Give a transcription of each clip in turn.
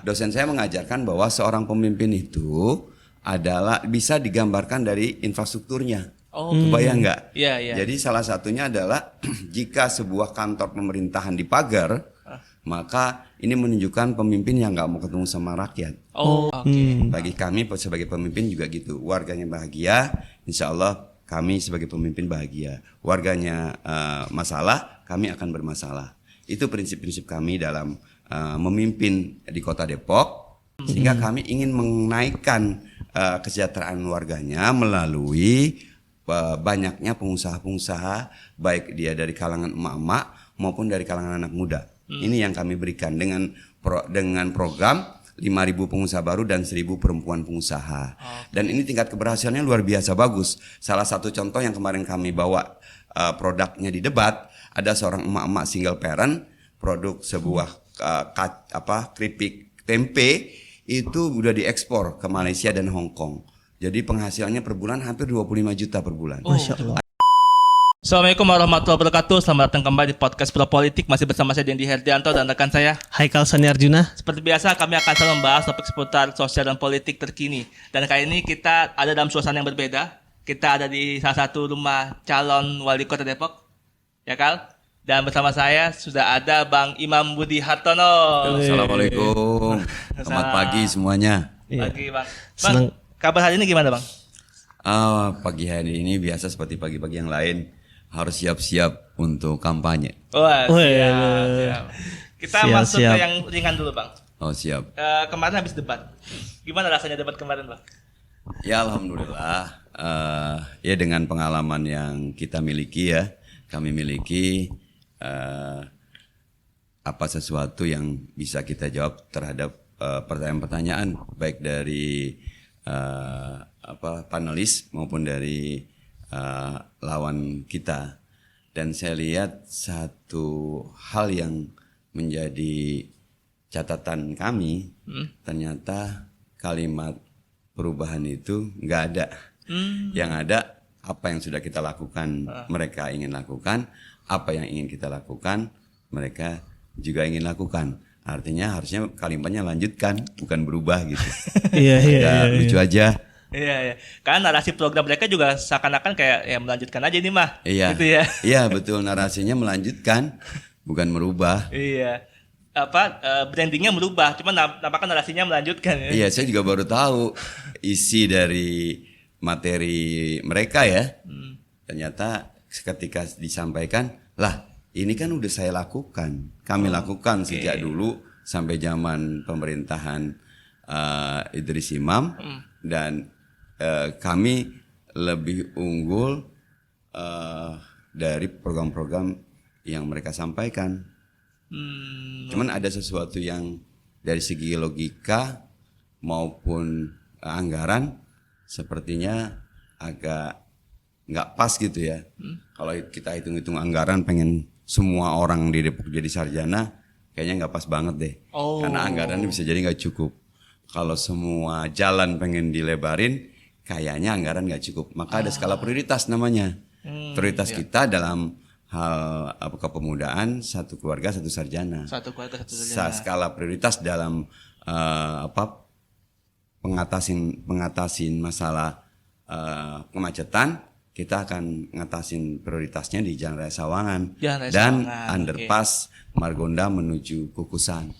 dosen saya mengajarkan bahwa seorang pemimpin itu adalah bisa digambarkan dari infrastrukturnya. Kebayang nggak? Iya. Jadi salah satunya adalah jika sebuah kantor pemerintahan dipagar, maka ini menunjukkan pemimpin yang nggak mau ketemu sama rakyat. Bagi kami sebagai pemimpin juga gitu. Warganya bahagia, insya Allah kami sebagai pemimpin bahagia. Warganya masalah, kami akan bermasalah. Itu prinsip-prinsip kami dalam memimpin di Kota Depok, sehingga kami ingin menaikkan kesejahteraan warganya melalui banyaknya pengusaha-pengusaha, baik dia dari kalangan emak-emak maupun dari kalangan anak muda. Ini yang kami berikan dengan program 5.000 pengusaha baru dan 1.000 perempuan pengusaha. Dan ini tingkat keberhasilannya luar biasa bagus. Salah satu contoh yang kemarin kami bawa produknya di debat, ada seorang emak-emak single parent produk sebuah keripik tempe itu udah diekspor ke Malaysia dan Hong Kong. Jadi penghasilannya per bulan hampir 25 juta per bulan. Masya Allah. Assalamualaikum warahmatullahi wabarakatuh. Selamat datang kembali di podcast Pro Politik. Masih bersama saya Dendi Herdianto dan rekan saya Haikal Sani Arjuna. Seperti biasa kami akan selalu membahas topik seputar sosial dan politik terkini. Dan kali ini kita ada dalam suasana yang berbeda. Kita ada di salah satu rumah calon wali kota Depok, ya Kal? Dan bersama saya sudah ada Bang Imam Budi Hartono. Assalamualaikum. Selamat pagi semuanya. Pagi Bang. Senang. Kabar hari ini gimana Bang? Pagi hari ini biasa seperti pagi-pagi yang lain, harus siap-siap untuk kampanye. Wah, siap. Kita masuk ke yang ringan dulu Bang. Oh siap. Kemarin habis debat. Gimana rasanya debat kemarin Bang? Ya alhamdulillah. Ya dengan pengalaman yang kita miliki ya, kami miliki apa sesuatu yang bisa kita jawab terhadap pertanyaan-pertanyaan baik dari panelis maupun dari lawan kita. Dan saya lihat satu hal yang menjadi catatan kami, ternyata kalimat perubahan itu nggak ada. Yang ada apa yang sudah kita lakukan, mereka ingin lakukan. Apa yang ingin kita lakukan, mereka juga ingin lakukan. Artinya harusnya kalimatnya lanjutkan, bukan berubah gitu. Iya. Lucu aja. Iya. Karena narasi program mereka juga seakan-akan kayak ya melanjutkan aja ini mah. Iya. Gitu ya. Iya betul, narasinya melanjutkan, bukan merubah. Iya. Brandingnya merubah, cuma nampaknya narasinya melanjutkan. Ya? Iya, saya juga baru tahu isi dari materi mereka ya. Ternyata ketika disampaikan, lah ini kan udah saya lakukan. Kami lakukan sejak dulu sampai zaman pemerintahan Idris Imam. Dan kami lebih unggul dari program-program yang mereka sampaikan. Cuman ada sesuatu yang dari segi logika maupun anggaran sepertinya agak nggak pas gitu ya. Kalau kita hitung-hitung anggaran pengen semua orang di Depok jadi sarjana, kayaknya nggak pas banget deh. Karena anggaran bisa jadi nggak cukup. Kalau semua jalan pengen dilebarin, kayaknya anggaran nggak cukup. Maka ada skala prioritas namanya. Prioritas kita dalam hal kepemudaan, satu keluarga satu sarjana. Satu keluarga satu sarjana. Skala prioritas dalam pengatasin masalah kemacetan, kita akan ngatasin prioritasnya di Jalan Raya Sawangan dan underpass Margonda menuju Kukusan.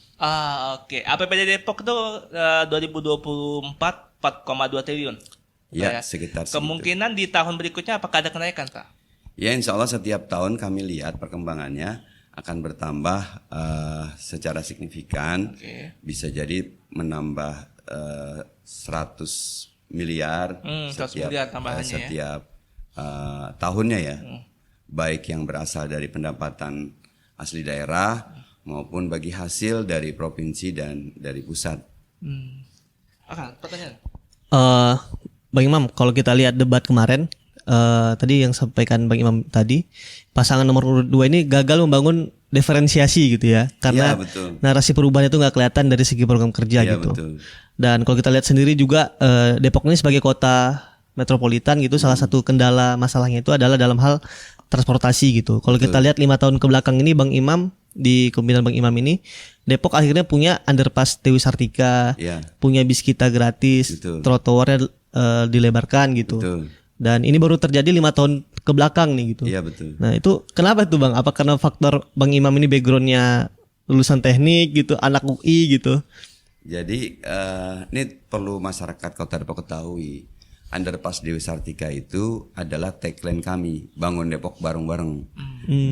Oke. APBD Depok itu 2024 4,2 triliun. Ya, sekitar segitu. Kemungkinan di tahun berikutnya apakah ada kenaikan, Pak? Ya, insya Allah setiap tahun kami lihat perkembangannya akan bertambah secara signifikan. Bisa jadi menambah 100 miliar setiap tahunnya ya. Baik yang berasal dari pendapatan asli daerah maupun bagi hasil dari provinsi dan dari pusat. Pertanyaan. Bang Imam, kalau kita lihat debat kemarin, tadi yang sampaikan Bang Imam tadi, pasangan nomor urut 2 ini gagal membangun diferensiasi gitu ya, karena narasi perubahan itu nggak kelihatan dari segi program kerja gitu. Betul. Dan kalau kita lihat sendiri juga Depok ini sebagai kota metropolitan gitu, salah satu kendala masalahnya itu adalah dalam hal transportasi gitu. Kalau kita lihat 5 tahun ke belakang ini Bang Imam di kepemimpinan Bang Imam ini Depok akhirnya punya underpass Dewi Sartika, punya bis kita gratis, trotoarnya dilebarkan gitu. Betul. Dan ini baru terjadi 5 tahun ke belakang nih gitu. Iya betul. Nah itu kenapa tuh Bang? Apa karena faktor Bang Imam ini backgroundnya lulusan teknik gitu, anak UI gitu? Jadi ini perlu masyarakat Kota Depok ketahui. Underpass Dewi Sartika itu adalah tagline kami, bangun Depok bareng-bareng.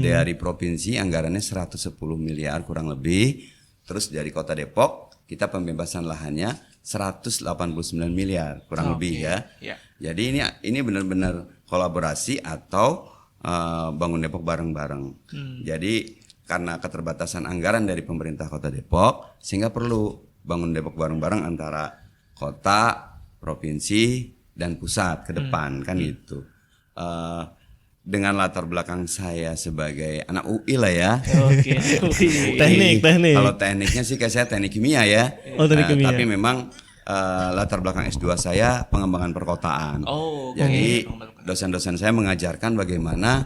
Dari provinsi anggarannya 110 miliar kurang lebih. Terus dari Kota Depok kita pembebasan lahannya 189 miliar kurang lebih ya. Jadi ini benar-benar kolaborasi atau bangun Depok bareng-bareng. Jadi karena keterbatasan anggaran dari pemerintah Kota Depok sehingga perlu bangun Depok bareng-bareng antara kota, provinsi dan pusat ke depan kan itu. Dengan latar belakang saya sebagai anak UI lah ya. Teknik. Kalau tekniknya sih kayak saya teknik kimia ya. Teknik kimia. Tapi memang latar belakang S2 saya pengembangan perkotaan. Jadi dosen-dosen saya mengajarkan bagaimana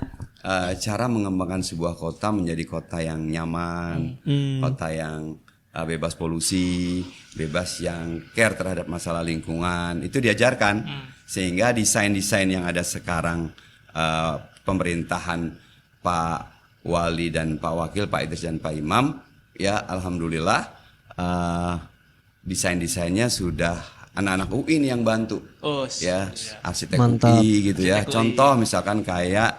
cara mengembangkan sebuah kota menjadi kota yang nyaman, kota yang bebas polusi, bebas yang care terhadap masalah lingkungan, itu diajarkan. Sehingga desain-desain yang ada sekarang pemerintahan Pak Wali dan Pak Wakil, Pak Idris dan Pak Imam, ya alhamdulillah desain-desainnya sudah anak-anak UI nih yang bantu. Ya, arsitek UI gitu ya. Contoh misalkan kayak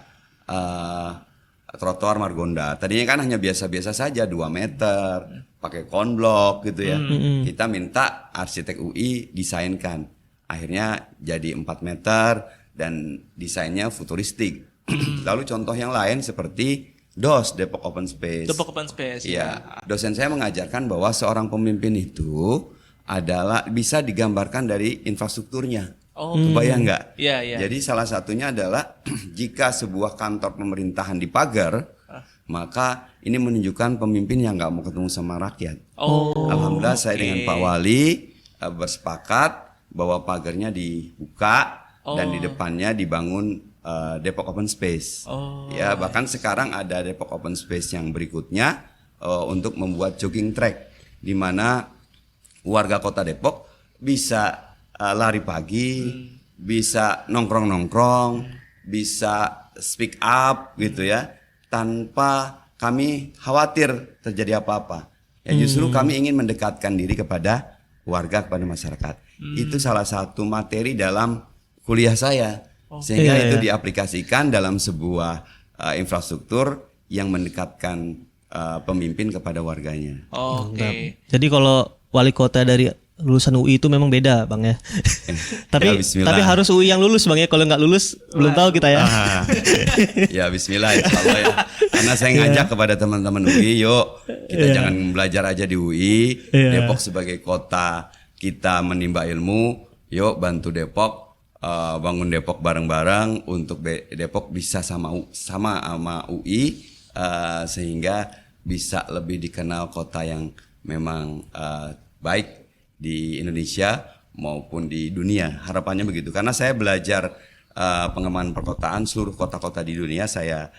trotoar Margonda. Tadinya kan hanya biasa-biasa saja 2 meter, pakai konblok gitu ya. Kita minta arsitek UI desainkan. Akhirnya jadi 4 meter dan desainnya futuristik. Lalu contoh yang lain seperti DOS, Depok Open Space. Depok Open Space. Ya. Dosen saya mengajarkan bahwa seorang pemimpin itu adalah bisa digambarkan dari infrastrukturnya. Kebayang nggak? Iya. Jadi salah satunya adalah jika sebuah kantor pemerintahan dipagar, maka ini menunjukkan pemimpin yang nggak mau ketemu sama rakyat. Alhamdulillah saya dengan Pak Wali bersepakat bahwa pagarnya dibuka dan di depannya dibangun Depok Open Space. Ya, bahkan sekarang ada Depok Open Space yang berikutnya untuk membuat jogging track di mana warga Kota Depok bisa lari pagi, bisa nongkrong-nongkrong, bisa speak up gitu ya, tanpa kami khawatir terjadi apa-apa. Ya justru kami ingin mendekatkan diri kepada warga, kepada masyarakat. Itu salah satu materi dalam kuliah saya. Sehingga itu diaplikasikan dalam sebuah infrastruktur yang mendekatkan pemimpin kepada warganya. Jadi kalau wali kota dari lulusan UI itu memang beda Bang ya. Tapi harus UI yang lulus Bang ya. Kalau nggak lulus belum tahu kita ya. Ya bismillah insyaallah ya. Karena saya ngajak kepada teman-teman UI, yuk kita jangan belajar aja di UI. Depok sebagai kota kita menimba ilmu, yuk bantu Depok, bangun Depok bareng-bareng untuk Depok bisa sama UI sehingga bisa lebih dikenal kota yang memang baik di Indonesia maupun di dunia. Harapannya begitu. Karena saya belajar pengembangan perkotaan, seluruh kota-kota di dunia saya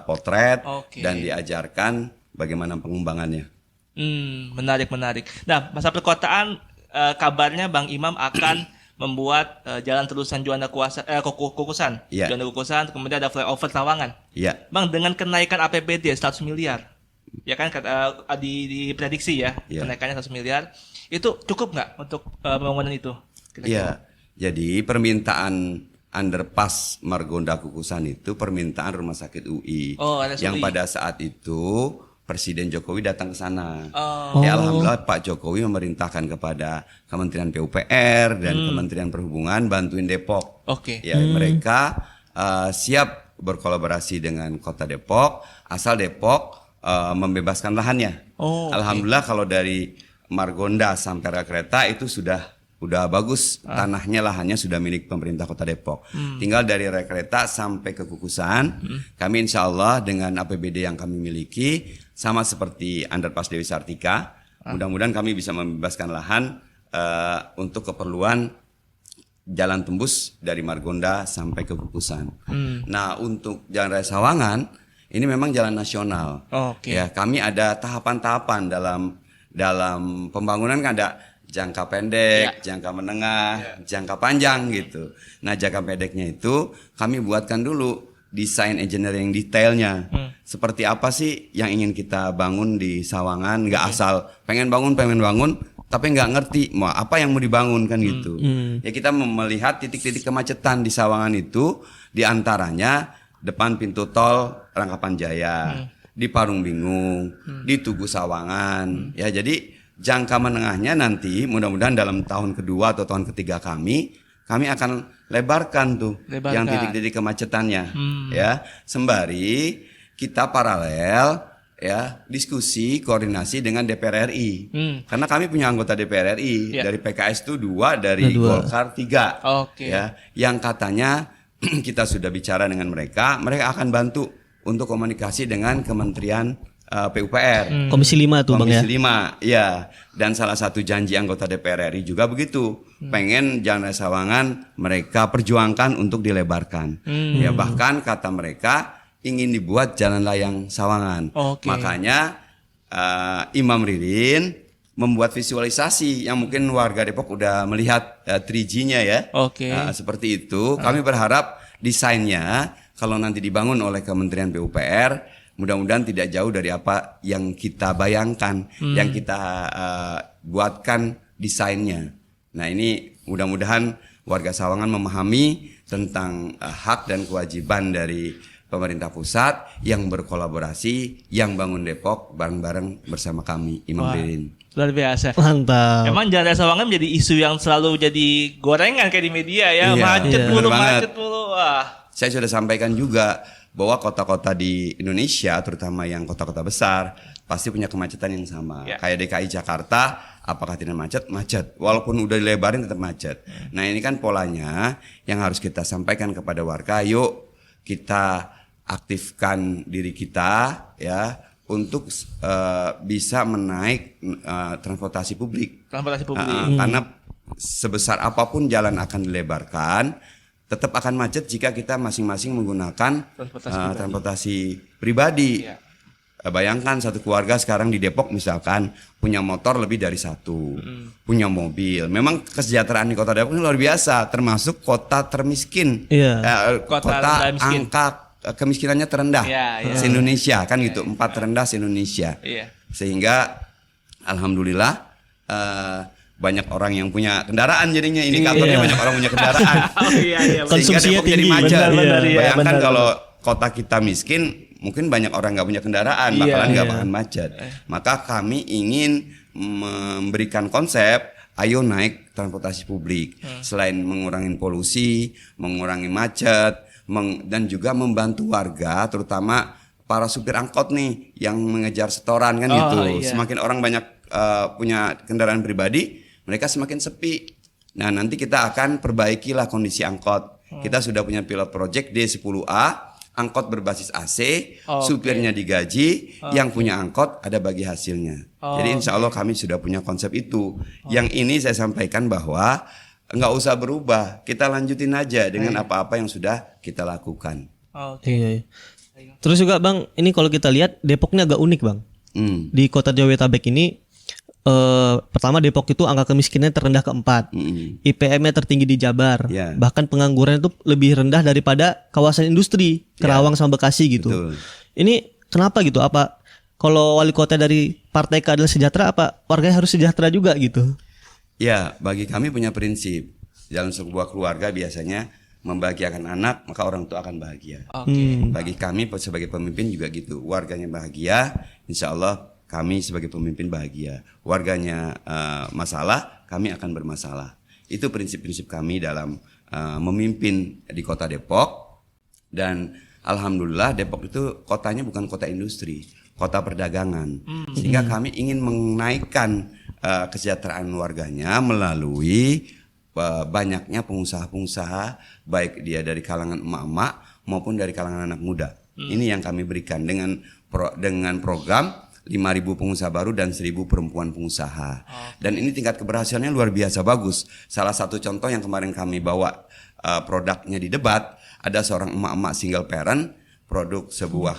potret dan diajarkan bagaimana pengembangannya. Menarik. Nah, masa perkotaan kabarnya Bang Imam akan membuat jalan terusan Juanda Kukusan. Juanda Kukusan, kemudian ada flyover Tawangan. Bang, dengan kenaikan APBD 100 miliar. Ya kan diprediksi ya, kenaikannya 100 miliar. Itu cukup nggak untuk pembangunan itu? Iya, jadi permintaan underpass Margonda Kukusan itu permintaan Rumah Sakit UI yang pada saat itu Presiden Jokowi datang ke sana. Ya alhamdulillah Pak Jokowi memerintahkan kepada Kementerian PUPR dan Kementerian Perhubungan bantuin Depok. Ya mereka siap berkolaborasi dengan Kota Depok asal Depok membebaskan lahannya. Alhamdulillah kalau dari Margonda sampai rel kereta itu sudah bagus, tanahnya, lahannya sudah milik pemerintah Kota Depok. Tinggal dari rel kereta sampai ke Kukusan, kami insya Allah dengan APBD yang kami miliki sama seperti underpass Dewi Sartika, mudah-mudahan kami bisa membebaskan lahan untuk keperluan jalan tembus dari Margonda sampai ke Kukusan. Nah, untuk Jalan Raya Sawangan ini memang jalan nasional. Ya, kami ada tahapan-tahapan dalam pembangunan, kan ada jangka pendek, jangka menengah, jangka panjang gitu. Nah, jangka pendeknya itu kami buatkan dulu desain engineering detailnya. Seperti apa sih yang ingin kita bangun di Sawangan? Nggak asal pengen bangun, tapi nggak ngerti mau apa yang mau dibangun kan gitu. Ya, kita melihat titik-titik kemacetan di Sawangan itu, diantaranya depan pintu tol Rangkapan Jaya, di Parung Bingung, di Tugu Sawangan. Ya, jadi jangka menengahnya nanti mudah-mudahan dalam tahun kedua atau tahun ketiga kami akan lebarkan yang titik-titik kemacetannya. Ya, sembari kita paralel ya diskusi koordinasi dengan DPR RI. Karena kami punya anggota DPR RI dari PKS itu 2, dari Golkar 3. Ya, yang katanya kita sudah bicara dengan mereka akan bantu untuk komunikasi dengan Kementerian PUPR. Komisi 5 tuh Bang ya. Komisi 5, ya. Dan salah satu janji anggota DPR RI juga begitu. Pengen Jalan Raya Sawangan mereka perjuangkan untuk dilebarkan. Ya, bahkan kata mereka ingin dibuat jalan layang Sawangan. Makanya Imam Ririn membuat visualisasi yang mungkin warga Depok udah melihat 3G-nya ya. Seperti itu. Kami berharap desainnya kalau nanti dibangun oleh Kementerian PUPR, mudah-mudahan tidak jauh dari apa yang kita bayangkan, yang kita buatkan desainnya. Nah, ini mudah-mudahan warga Sawangan memahami tentang hak dan kewajiban dari pemerintah pusat yang berkolaborasi, yang bangun Depok bareng-bareng bersama kami, Imam Ririn. Luar biasa. Mantap. Emang Jalan Raya Sawangan menjadi isu yang selalu jadi gorengan kayak di media ya. Macet mulu. Wah. Saya sudah sampaikan juga bahwa kota-kota di Indonesia, terutama yang kota-kota besar, pasti punya kemacetan yang sama. Kayak DKI Jakarta, apakah tidak macet? Macet. Walaupun udah dilebarin tetap macet. Nah, ini kan polanya yang harus kita sampaikan kepada warga. Yuk kita aktifkan diri kita ya untuk bisa menaik transportasi publik. Karena sebesar apapun jalan akan dilebarkan, tetap akan macet jika kita masing-masing menggunakan transportasi pribadi. Bayangkan satu keluarga sekarang di Depok misalkan punya motor lebih dari 1, punya mobil. Memang kesejahteraan di kota Depok ini luar biasa, termasuk kota termiskin. Kota angka kemiskinannya terendah se-Indonesia kan gitu, 4 terendah se-Indonesia. Sehingga alhamdulillah banyak orang yang punya kendaraan, jadinya indikatornya banyak orang punya kendaraan. Sehingga Depok jadi macet. Bayangkan kalau kota kita miskin, mungkin banyak orang nggak punya kendaraan, bakalan nggak bakalan macet. Maka kami ingin memberikan konsep, ayo naik transportasi publik. Selain mengurangi polusi, mengurangi macet, dan juga membantu warga, terutama para supir angkot nih yang mengejar setoran kan gitu. Semakin orang banyak punya kendaraan pribadi, mereka semakin sepi. Nah, nanti kita akan perbaikilah kondisi angkot. Kita sudah punya pilot project D10A, angkot berbasis AC, supirnya digaji, yang punya angkot ada bagi hasilnya. Jadi insya Allah kami sudah punya konsep itu. Yang ini saya sampaikan bahwa nggak usah berubah, kita lanjutin aja dengan apa-apa yang sudah kita lakukan. Terus juga Bang, ini kalau kita lihat Depok ini agak unik Bang. Di kota Jabodetabek ini pertama Depok itu angka kemiskinannya terendah keempat, IPM-nya tertinggi di Jabar, bahkan pengangguran itu lebih rendah daripada kawasan industri Kerawang sama Bekasi gitu. Ini kenapa gitu? Apa kalau wali kota dari Partai Keadilan Sejahtera, apa warganya harus sejahtera juga gitu? Ya, bagi kami punya prinsip dalam sebuah keluarga biasanya membahagiakan anak, maka orang tua akan bahagia. Bagi kami sebagai pemimpin juga gitu, warganya bahagia, insya Allah kami sebagai pemimpin bahagia. Warganya masalah, kami akan bermasalah. Itu prinsip-prinsip kami dalam memimpin di kota Depok. Dan alhamdulillah Depok itu kotanya bukan kota industri, kota perdagangan. Sehingga kami ingin menaikkan kesejahteraan warganya melalui banyaknya pengusaha-pengusaha, baik dia dari kalangan emak-emak maupun dari kalangan anak muda. Ini yang kami berikan dengan program 5.000 pengusaha baru dan 1.000 perempuan pengusaha. Dan ini tingkat keberhasilannya luar biasa bagus. Salah satu contoh yang kemarin kami bawa produknya di debat, ada seorang emak-emak single parent produk sebuah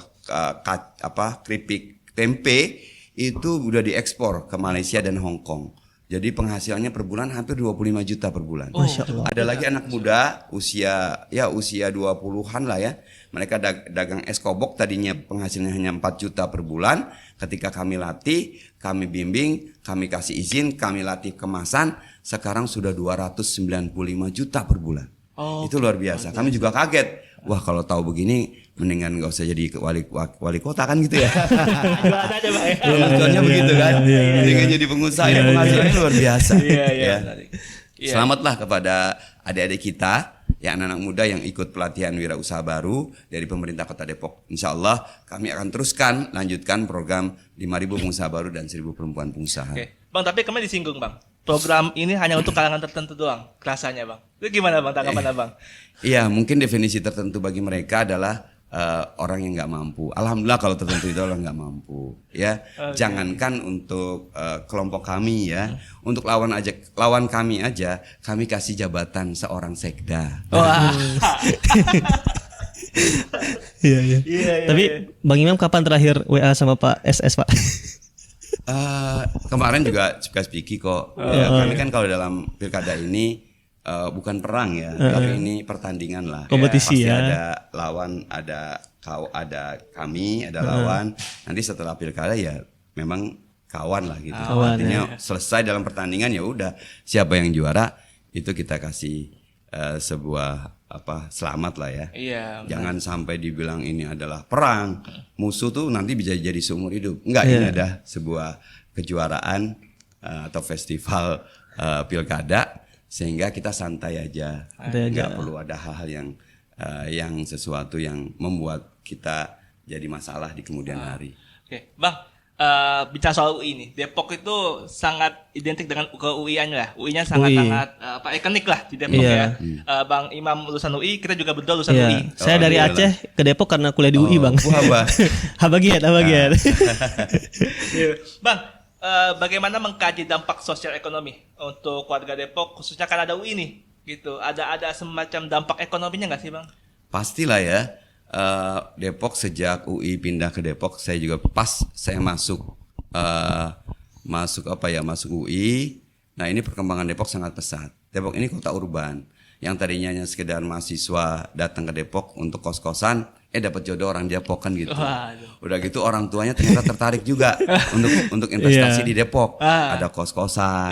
keripik tempe itu udah diekspor ke Malaysia dan Hong Kong. Jadi penghasilannya per bulan hampir 25 juta per bulan. Masya Allah. Ada lagi anak muda usia 20-an lah ya. Mereka dagang es kobok, tadinya penghasilannya hanya 4 juta per bulan. Ketika kami latih, kami bimbing, kami kasih izin, kami latih kemasan, sekarang sudah 295 juta per bulan. Itu luar biasa. Kami juga kaget. Wah, kalau tahu begini mendingan gak usah jadi wali kota kan gitu ya. Lucuannya begitu kan. Mendingan jadi pengusaha, ya penghasilannya luar biasa. Ya. Selamatlah kepada adik-adik kita, ya anak-anak muda yang ikut pelatihan wirausaha baru dari pemerintah Kota Depok. Insya Allah kami akan teruskan lanjutkan program 5.000 pengusaha baru dan 1.000 perempuan pengusaha. Oke. Bang, tapi kemarin disinggung Bang, program ini hanya untuk kalangan tertentu doang, rasanya Bang. Itu gimana Bang, tanggapan Abang? Iya, mungkin definisi tertentu bagi mereka adalah orang yang nggak mampu. Alhamdulillah kalau tertentu itu orang nggak mampu, ya. Jangankan untuk kelompok kami ya, untuk lawan kami aja, kami kasih jabatan seorang sekda. Wah. Iya. Tapi Bang Imam kapan terakhir WA sama Pak SS Pak? Kemarin juga speaking kok. Kami kan kalau dalam pilkada ini bukan perang ya, tapi ini pertandingan lah. Kompetisi Pasti ya. ada lawan, ada kami, ada lawan. Nanti setelah pilkada ya memang kawan lah gitu. Artinya selesai dalam pertandingan ya udah, siapa yang juara itu kita kasih sebuah selamat lah ya. Iya. Jangan sampai dibilang ini adalah perang. Musuh tuh nanti bisa jadi seumur hidup. Enggak, ini ada sebuah kejuaraan atau festival pilkada, sehingga kita santai aja. Enggak perlu ada hal-hal yang sesuatu yang membuat kita jadi masalah di kemudian hari. Oke, Bang, bicara soal UI ini, Depok itu sangat identik dengan ke UI-nya lah. UI-nya sangat-sangat ikonik lah di Depok ya. Bang Imam lulusan UI, kita juga berdua lulusan UI. Saya dari Aceh ke Depok karena kuliah di UI, Bang. Habagiat. Bang, bagaimana mengkaji dampak sosial ekonomi untuk warga Depok, khususnya kan ada UI nih, gitu. Ada semacam dampak ekonominya nggak sih, Bang? Pastilah ya. Depok sejak UI pindah ke Depok, saya juga pas saya masuk UI. Nah, ini perkembangan Depok sangat pesat. Depok ini kota urban yang tadinya hanya sekedar mahasiswa datang ke Depok untuk kos-kosan, dapat jodoh orang Depok kan gitu. Udah gitu orang tuanya ternyata tertarik juga untuk investasi di Depok. Ada kos-kosan,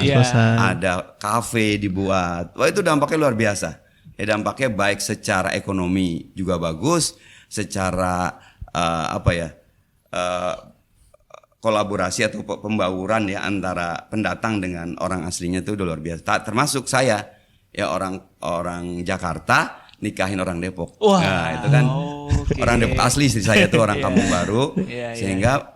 ada kafe dibuat. Wah, itu dampaknya luar biasa. Dampaknya baik secara ekonomi juga bagus, secara kolaborasi atau pembauran ya antara pendatang dengan orang aslinya itu udah luar biasa. Termasuk saya ya orang Jakarta nikahin orang Depok. Nah, itu kan orang Depok asli, istri saya itu orang Kampung Baru. Sehingga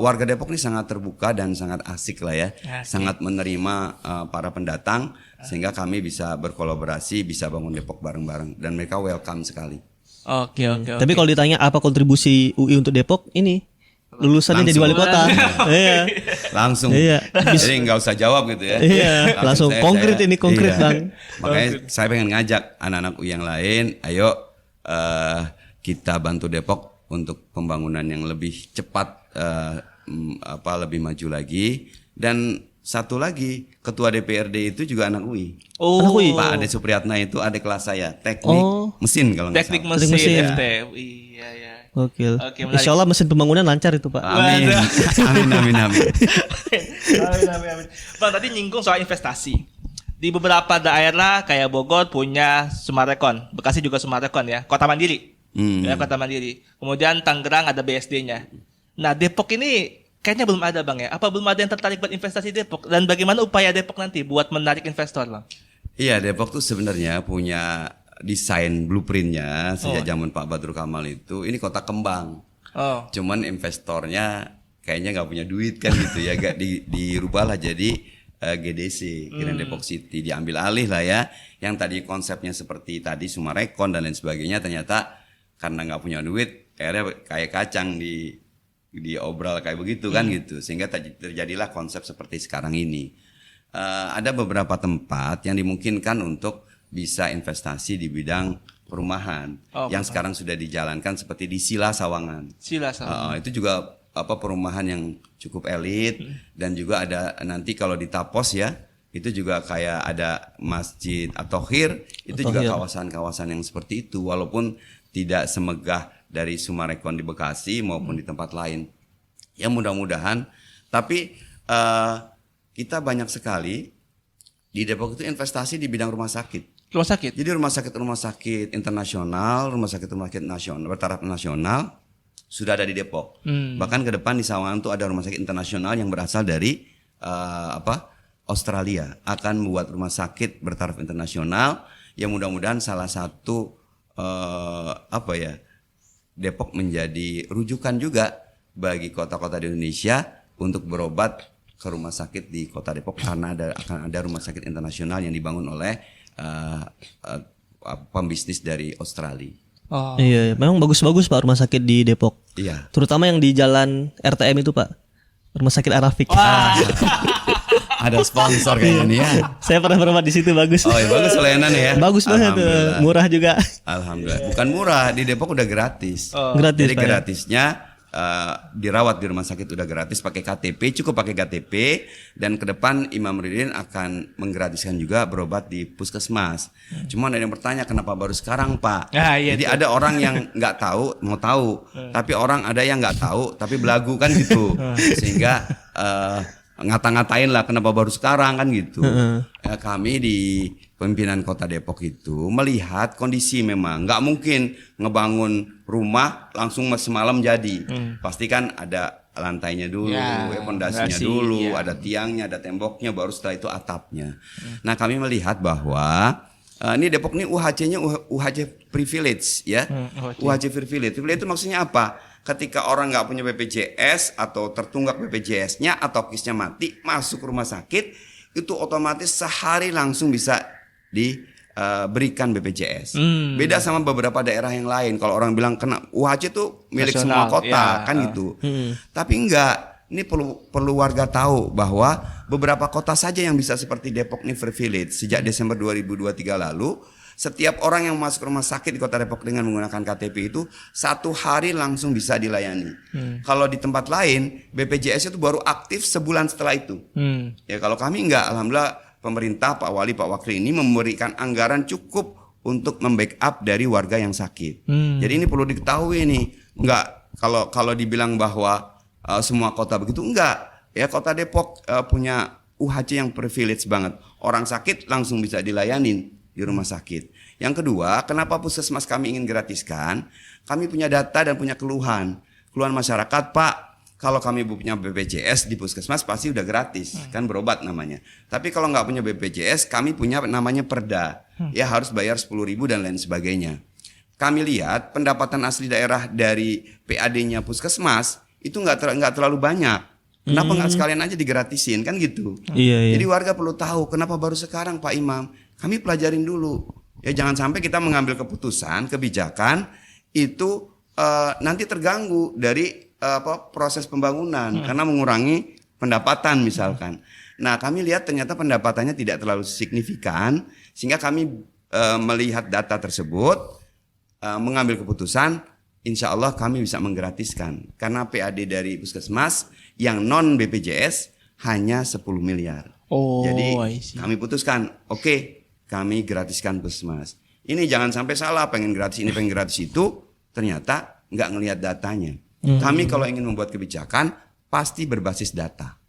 warga Depok ini sangat terbuka dan sangat asik lah ya. Sangat menerima para pendatang, sehingga kami bisa berkolaborasi, bisa bangun Depok bareng-bareng, dan mereka welcome sekali. Oke. Tapi kalau ditanya apa kontribusi UI untuk Depok, ini lulusannya jadi wali kota. Iya. Langsung. Jadi nggak usah jawab gitu ya. Iya. Langsung konkret Bang. Makanya saya pengen ngajak anak-anak UI yang lain, ayo kita bantu Depok untuk pembangunan yang lebih cepat, lebih maju lagi. Dan satu lagi, ketua DPRD itu juga anak UI. Anak UI. Pak Ade Supriyatna itu adik kelas saya, teknik mesin kalau nggak salah. Teknik mesin FT. Iya. Oke. Insya Allah mesin pembangunan lancar itu, Pak. Amin. Amin. Bang, tadi nyinggung soal investasi. Di beberapa daerah kayak Bogor punya Sumarekon, Bekasi juga Sumarekon ya, Kota Mandiri. Ya, Kota Mandiri. Kemudian Tangerang ada BSD-nya. Nah, Depok ini kayaknya belum ada, Bang ya. Apa belum ada yang tertarik buat investasi di Depok? Dan bagaimana upaya Depok nanti buat menarik investor, Bang? Iya, Depok tuh sebenarnya punya desain blueprintnya sejak zaman Pak Badrul Kamal itu. Ini kota kembang. Cuman investornya kayaknya nggak punya duit kan gitu ya. Gak dirubahlah jadi GDC, Grand Depok City, diambil alih lah ya. Yang tadi konsepnya seperti tadi Sumarekon dan lain sebagainya, ternyata karena nggak punya duit, akhirnya kayak kacang diobral kayak begitu kan gitu, sehingga terjadilah konsep seperti sekarang ini. Ada beberapa tempat yang dimungkinkan untuk bisa investasi di bidang perumahan yang sekarang sudah dijalankan seperti di Sila Sawangan. Itu juga perumahan yang cukup elit dan juga ada nanti kalau di Tapos ya itu juga kayak ada Masjid At-Thohir, itu juga kawasan-kawasan yang seperti itu walaupun tidak semegah dari Sumarekon di Bekasi maupun di tempat lain. Ya mudah-mudahan, tapi kita banyak sekali di Depok itu investasi di bidang rumah sakit. Rumah sakit. Jadi rumah sakit internasional, rumah sakit nasional, bertaraf nasional sudah ada di Depok. Bahkan ke depan di Sawangan itu ada rumah sakit internasional yang berasal dari Australia akan membuat rumah sakit bertaraf internasional yang mudah-mudahan salah satu Depok menjadi rujukan juga bagi kota-kota di Indonesia untuk berobat ke rumah sakit di Kota Depok karena akan ada rumah sakit internasional yang dibangun oleh pembisnis dari Australia. Iya, memang bagus-bagus Pak rumah sakit di Depok. Iya. Terutama yang di Jalan RTM itu Pak, Rumah Sakit Arafik. Ada sponsor kayaknya nih ya. Saya pernah berobat di situ, bagus. Oh, ya, bagus pelayanan ya. Bagus banget, murah juga. Alhamdulillah. Bukan murah, di Depok udah gratis. Gratis. Jadi Pak, gratisnya dirawat di rumah sakit udah gratis pakai KTP, cukup pakai KTP, dan ke depan Imam Ridin akan menggratiskan juga berobat di puskesmas. Cuma ada yang bertanya kenapa baru sekarang Pak? Jadi ada orang yang nggak tahu mau tahu, tapi orang ada yang nggak tahu tapi belagu kan gitu, sehingga ngata-ngatain lah kenapa baru sekarang kan gitu. Kami di pimpinan Kota Depok itu melihat kondisi memang nggak mungkin ngebangun rumah langsung semalam jadi. Pasti kan ada lantainya dulu, pondasinya dulu, ada tiangnya, ada temboknya, baru setelah itu atapnya. Nah kami melihat bahwa ini Depok ini UHC-nya UHC privilege ya. UHC privilege. Privilege itu maksudnya apa? Ketika orang nggak punya BPJS atau tertunggak BPJS-nya atau kisnya mati masuk rumah sakit itu otomatis sehari langsung bisa diberikan BPJS. Beda sama beberapa daerah yang lain. Kalau orang bilang kena UHC itu milik semua kota kan gitu. Tapi enggak. Ini perlu warga tahu bahwa beberapa kota saja yang bisa seperti Depok nih privilege. Sejak Desember 2023 lalu, setiap orang yang masuk rumah sakit di Kota Depok dengan menggunakan KTP itu 1 hari langsung bisa dilayani. Kalau di tempat lain BPJS itu baru aktif sebulan setelah itu. Ya kalau kami enggak, alhamdulillah pemerintah Pak Wali Pak Wakil ini memberikan anggaran cukup untuk membackup dari warga yang sakit. Jadi ini perlu diketahui nih, enggak kalau dibilang bahwa semua kota begitu enggak. Ya Kota Depok punya UHC yang privilege banget. Orang sakit langsung bisa dilayanin di rumah sakit. Yang kedua, kenapa puskesmas kami ingin gratiskan? Kami punya data dan punya keluhan masyarakat, Pak. Kalau kami punya BPJS di puskesmas pasti udah gratis, kan berobat namanya. Tapi kalau nggak punya BPJS, kami punya namanya perda, ya harus bayar 10.000 dan lain sebagainya. Kami lihat pendapatan asli daerah dari PAD-nya puskesmas itu nggak terlalu banyak. Kenapa nggak sekalian aja digratisin kan gitu? Iya. Jadi warga perlu tahu kenapa baru sekarang Pak Imam. Kami pelajarin dulu. Ya jangan sampai kita mengambil keputusan, kebijakan itu nanti terganggu dari proses pembangunan karena mengurangi pendapatan misalkan. Nah kami lihat ternyata pendapatannya tidak terlalu signifikan sehingga kami melihat data tersebut mengambil keputusan insya Allah kami bisa menggratiskan karena PAD dari puskesmas yang non BPJS hanya 10 miliar. Jadi kami putuskan oke, kami gratiskan puskesmas. Ini jangan sampai salah pengen gratis ini pengen gratis itu ternyata nggak ngelihat datanya. Kami kalau ingin membuat kebijakan pasti berbasis data.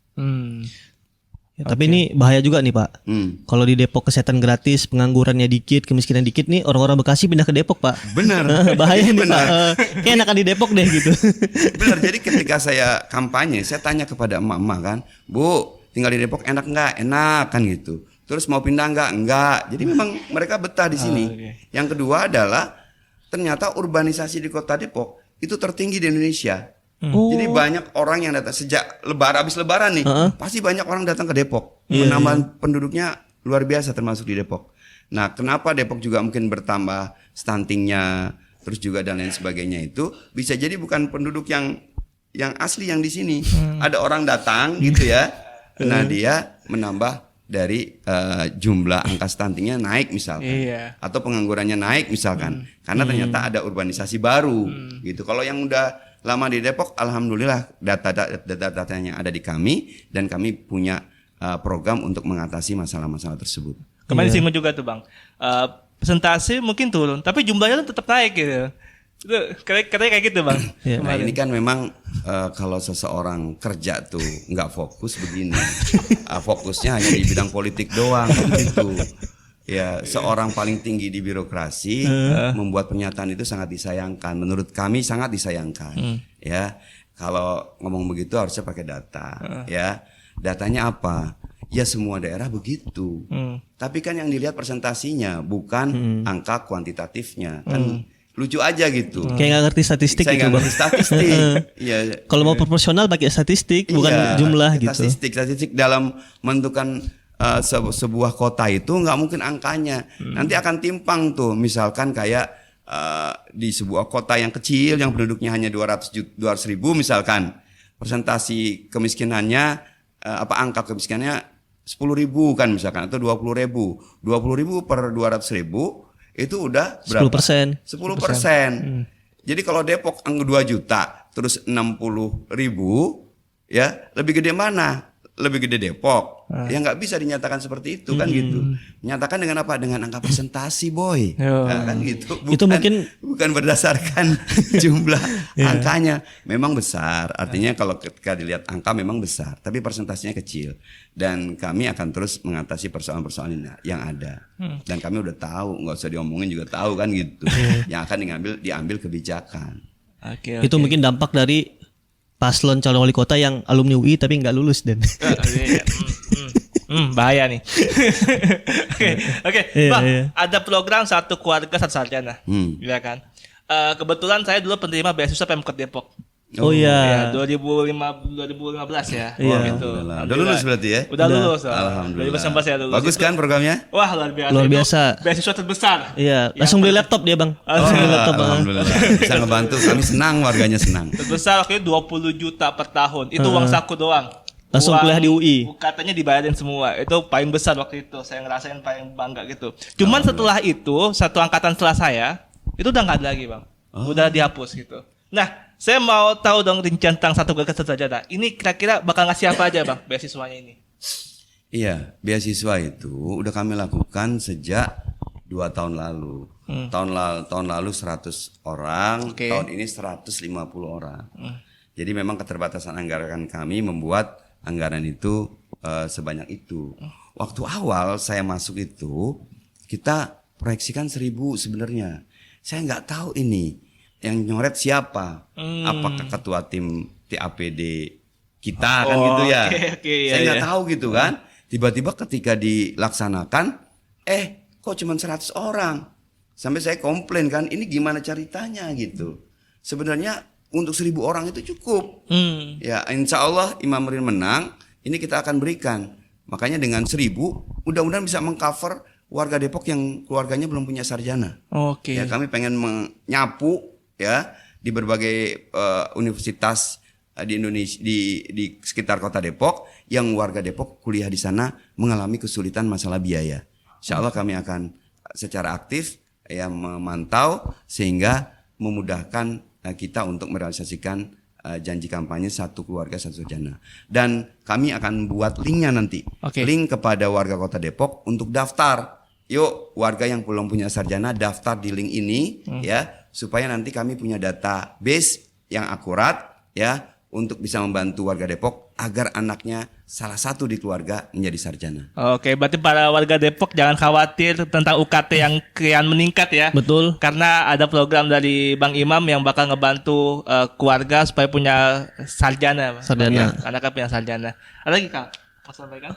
Ya, tapi ini bahaya juga nih Pak. Kalau di Depok kesehatan gratis, penganggurannya dikit, kemiskinan dikit nih orang-orang Bekasi pindah ke Depok Pak. Benar. Bahaya nih Pak. Kayak enakan di Depok deh gitu. Benar. Jadi ketika saya kampanye, saya tanya kepada emak-emak kan, Bu, tinggal di Depok enak nggak? Enak kan gitu. Terus mau pindah nggak? Enggak. Jadi memang mereka betah di sini. Yang kedua adalah ternyata urbanisasi di Kota Depok itu tertinggi di Indonesia. Jadi banyak orang yang datang sejak habis lebaran nih, pasti banyak orang datang ke Depok. Penambahan penduduknya luar biasa termasuk di Depok. Nah, kenapa Depok juga mungkin bertambah stuntingnya, terus juga dan lain sebagainya itu bisa jadi bukan penduduk yang yang asli yang di sini. Ada orang datang gitu ya. Nah, dia menambah dari jumlah angka stuntingnya naik misalkan. Iya. Atau penganggurannya naik misalkan. Karena ternyata ada urbanisasi baru gitu. Kalau yang udah lama di Depok, alhamdulillah data-datanya ada di kami dan kami punya program untuk mengatasi masalah-masalah tersebut. Kemarin disinggung juga tuh Bang. Persentase mungkin turun, tapi jumlahnya tetap naik gitu. Itu katanya kayak gitu Bang. Nah ini kan memang kalau seseorang kerja tuh nggak fokus begini, fokusnya hanya di bidang politik doang gitu. Ya seorang paling tinggi di birokrasi membuat pernyataan itu sangat disayangkan. Menurut kami sangat disayangkan. Ya kalau ngomong begitu harusnya pakai data. Ya datanya apa? Ya semua daerah begitu. Tapi kan yang dilihat presentasinya bukan angka kuantitatifnya kan. Lucu aja gitu. Kayak nggak ngerti statistik saya gitu nggak Bang. ngerti statistik. Iya. Kalau mau proporsional pakai statistik bukan jumlah gitu. Statistik dalam menentukan sebuah kota itu nggak mungkin angkanya. Nanti akan timpang tuh. Misalkan kayak di sebuah kota yang kecil yang penduduknya hanya 200 ribu misalkan, persentasi kemiskinannya angka kemiskinannya 10 ribu kan misalkan atau 20 ribu. 20 ribu per 200 ribu itu udah berapa? 10%. 10%. Jadi kalau Depok angka 2 juta terus 60 ribu ya lebih gede mana? Lebih gede Depok. Ya nggak bisa dinyatakan seperti itu kan gitu. Nyatakan dengan apa? Dengan angka presentasi boy. Nah, kan gitu. Itu mungkin bukan berdasarkan jumlah angkanya. Memang besar. Artinya kalau ketika dilihat angka memang besar, tapi presentasinya kecil. Dan kami akan terus mengatasi persoalan-persoalan yang ada. Dan kami udah tahu, nggak usah diomongin juga tahu kan gitu. Yang akan diambil kebijakan. Itu mungkin dampak dari paslon calon wali kota yang alumni UI tapi nggak lulus dan bahaya nih. Oke, Bang, ada program satu keluarga satu sarjana, ya kan? Kebetulan saya dulu penerima beasiswa Pemkot Depok. Oh iya. 2015 ya. Iya. Gitu. Udah lulus berarti ya? Udah lulus. Alhamdulillah. 2019 ya lulus. Bagus kan programnya? Wah luar biasa. Luar biasa. Itu beasiswa terbesar. Iya. Langsung beli laptop dia Bang. Langsung beli laptop. Alhamdulillah. Bisa ngebantu. Kami senang, warganya senang. Terbesar waktu itu 20 juta per tahun. Itu uang saku doang. Langsung kuliah di UI. Katanya dibayarin semua. Itu paling besar waktu itu. Saya ngerasain paling bangga gitu. Cuman setelah itu, satu angkatan setelah saya, itu udah nggak ada lagi Bang. Udah dihapus gitu. Nah, saya mau tahu dong rincian tentang satu keluarga satu sarjana. Ini kira-kira bakal ngasih apa aja Bang beasiswanya ini? Iya, beasiswa itu udah kami lakukan sejak 2 tahun lalu. Tahun lalu 100 orang, tahun ini 150 orang. Jadi memang keterbatasan anggaran kami membuat anggaran itu sebanyak itu. Waktu awal saya masuk itu kita proyeksikan 1.000 sebenarnya. Saya nggak tahu ini yang nyoret siapa? Apakah ketua tim TAPD kita kan gitu ya? Saya nggak tahu gitu kan. Tiba-tiba ketika dilaksanakan, kok cuma 100 orang? Sampai saya komplain kan, ini gimana ceritanya gitu. Sebenarnya untuk 1.000 orang itu cukup. Ya insya Allah Imam Rin menang, ini kita akan berikan. Makanya dengan 1.000, mudah-mudahan bisa mengcover warga Depok yang keluarganya belum punya sarjana. Ya kami pengen menyapu ya di berbagai universitas di Indonesia di sekitar kota Depok yang warga Depok kuliah di sana mengalami kesulitan masalah biaya. Insya Allah kami akan secara aktif ya memantau sehingga memudahkan kita untuk merealisasikan janji kampanye satu keluarga satu sarjana. Dan kami akan buat linknya nanti, link kepada warga kota Depok untuk daftar. Yuk warga yang belum punya sarjana daftar di link ini ya supaya nanti kami punya database yang akurat ya untuk bisa membantu warga Depok agar anaknya salah satu di keluarga menjadi sarjana. Oke, berarti para warga Depok jangan khawatir tentang UKT yang kian meningkat ya. Betul. Karena ada program dari Bang Imam yang bakal ngebantu keluarga supaya punya sarjana. Sarjana. Anaknya punya sarjana. Ada lagi Kang? Mau sampaikan?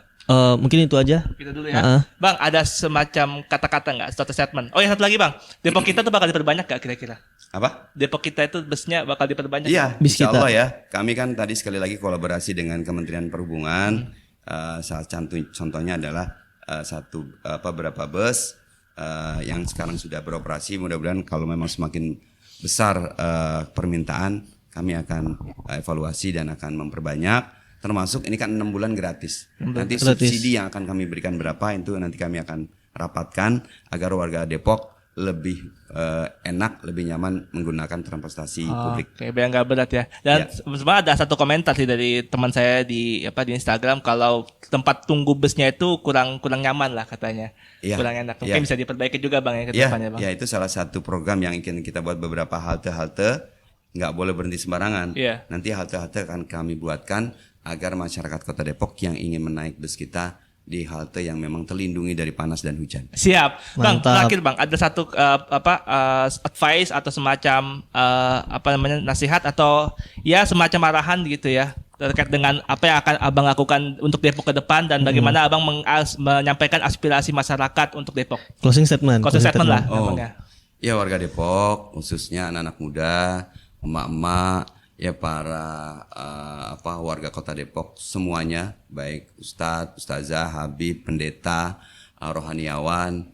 Mungkin itu aja. Kita dulu ya. Bang, ada semacam kata-kata nggak? Status statement. Oh ya satu lagi Bang. Depok kita tuh bakal diperbanyak nggak kira-kira? Apa? Depok kita itu busnya bakal diperbanyak. Iya, insya Allah ya. Kami kan tadi sekali lagi kolaborasi dengan Kementerian Perhubungan. Salah contohnya adalah beberapa bus yang sekarang sudah beroperasi. Mudah-mudahan kalau memang semakin besar permintaan, kami akan evaluasi dan akan memperbanyak. Termasuk ini kan 6 bulan gratis. Nanti subsidi yang akan kami berikan berapa itu nanti kami akan rapatkan agar warga Depok lebih enak, lebih nyaman menggunakan transportasi publik. Oke, biar nggak berat ya. Dan sebenarnya ada satu komentar sih dari teman saya di Instagram kalau tempat tunggu busnya itu kurang nyaman lah katanya. Kurang enak. Mungkin bisa diperbaiki juga Bang ya ke depannya Bang. Ya, itu salah satu program yang ingin kita buat, beberapa halte-halte nggak boleh berhenti sembarangan. Nanti halte-halte akan kami buatkan agar masyarakat Kota Depok yang ingin menaik bus kita di halte yang memang terlindungi dari panas dan hujan. Siap, Bang. Terakhir Bang, ada satu advice atau semacam nasihat atau ya semacam arahan gitu ya terkait dengan apa yang akan Abang lakukan untuk Depok ke depan dan bagaimana Abang menyampaikan aspirasi masyarakat untuk Depok. Closing statement lah. Ya warga Depok, khususnya anak-anak muda, emak-emak, ya para warga Kota Depok semuanya, baik Ustadz, Ustazah, Habib, pendeta, rohaniawan,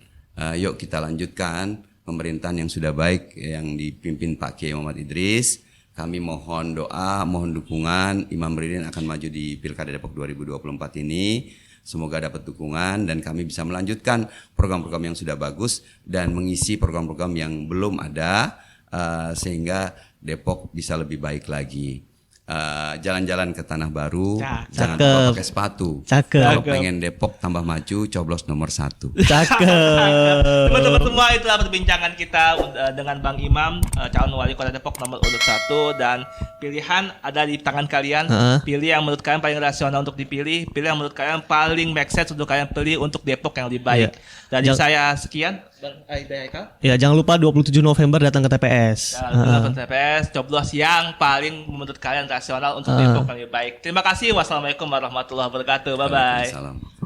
yuk kita lanjutkan pemerintahan yang sudah baik yang dipimpin Pak Kiai Muhammad Idris. Kami mohon doa, mohon dukungan. Imam Muhyiddin akan maju di Pilkada Depok 2024 ini. Semoga dapat dukungan dan kami bisa melanjutkan program-program yang sudah bagus dan mengisi program-program yang belum ada sehingga Depok bisa lebih baik lagi. Jalan-jalan ke Tanah Baru, jangan lupa pakai sepatu. Kalau pengen Depok tambah maju, coblos nomor 1. Teman-teman semua, itulah perbincangan kita dengan Bang Imam, calon wali kota Depok nomor urut 1, dan pilihan ada di tangan kalian. Pilih yang menurut kalian paling rasional untuk dipilih, pilih yang menurut kalian paling make sense untuk kalian pilih untuk Depok yang lebih baik. Dari saya sekian. Ya, jangan lupa 27 November datang ke TPS. Datang ke TPS, coblos yang paling menurut kalian rasional untuk Depok yang lebih baik. Terima kasih. Wassalamualaikum warahmatullahi wabarakatuh. Bye bye.